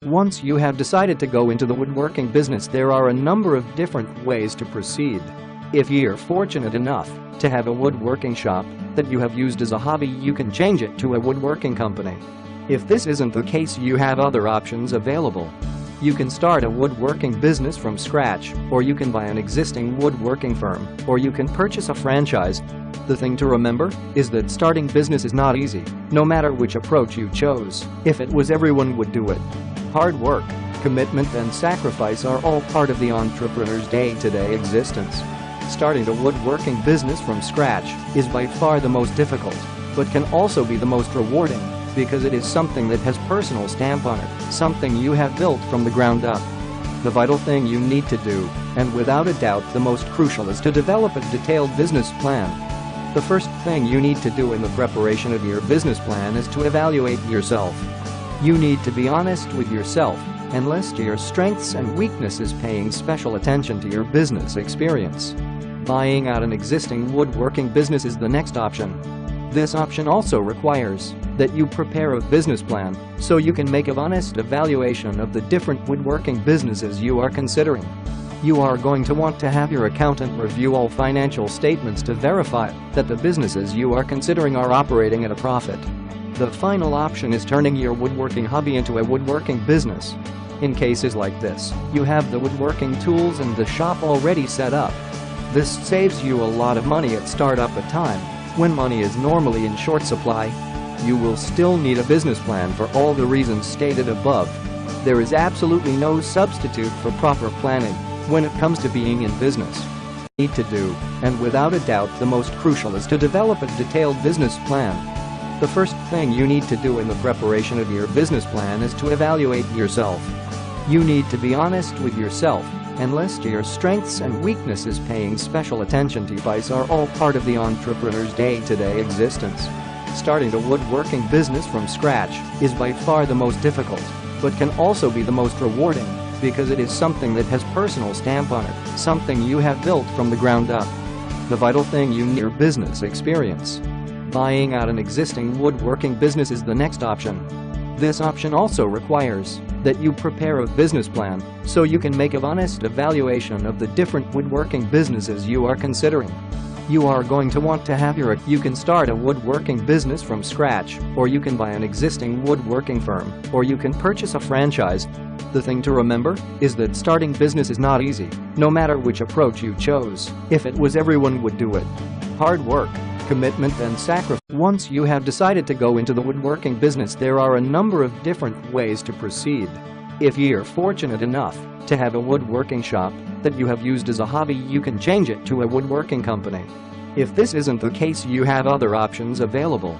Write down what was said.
Once you have decided to go into the woodworking business, there are a number of different ways to proceed. If you're fortunate enough to have a woodworking shop that you have used as a hobby, you can change it to a woodworking company. If this isn't the case, you have other options available. You can start a woodworking business from scratch, or you can buy an existing woodworking firm, or you can purchase a franchise. The thing to remember is that starting business is not easy, no matter which approach you chose. If it was, everyone would do it. Hard work, commitment, and sacrifice are all part of the entrepreneur's day-to-day existence. Starting a woodworking business from scratch is by far the most difficult, but can also be the most rewarding, because it is something that has personal stamp on it, something you have built from the ground up. The vital thing you need to do, and without a doubt the most crucial, is to develop a detailed business plan. The first thing you need to do in the preparation of your business plan is to evaluate yourself. You need to be honest with yourself and list your strengths and weaknesses, paying special attention to your business experience. Buying out an existing woodworking business is the next option. This option also requires that you prepare a business plan so you can make an honest evaluation of the different woodworking businesses you are considering. You are going to want to have your accountant review all financial statements to verify that the businesses you are considering are operating at a profit. The final option is turning your woodworking hobby into a woodworking business. In cases like this, you have the woodworking tools and the shop already set up. This saves you a lot of money at startup, a time when money is normally in short supply. You will still need a business plan for all the reasons stated above. There is absolutely no substitute for proper planning when it comes to being in business. Need to do, and without a doubt the most crucial, is to develop a detailed business plan. The first thing you need to do in the preparation of your business plan is to evaluate yourself. You need to be honest with yourself and list your strengths and weaknesses, paying special attention to these are all part of the entrepreneur's day-to-day existence. Starting a woodworking business from scratch is by far the most difficult, but can also be the most rewarding, because it is something that has personal stamp on it, something you have built from the ground up. The vital thing you need is your business experience. Buying out an existing woodworking business is the next option. This option also requires that you prepare a business plan so you can make an honest evaluation of the different woodworking businesses you are considering. You are going to want to have you can start a woodworking business from scratch, or you can buy an existing woodworking firm, or you can purchase a franchise. The thing to remember is that starting business is not easy, no matter which approach you chose. If it was, everyone would do it. Hard work, commitment, and sacrifice. Once you have decided to go into the woodworking business, there are a number of different ways to proceed. If you're fortunate enough to have a woodworking shop that you have used as a hobby, you can change it to a woodworking company. If this isn't the case, you have other options available.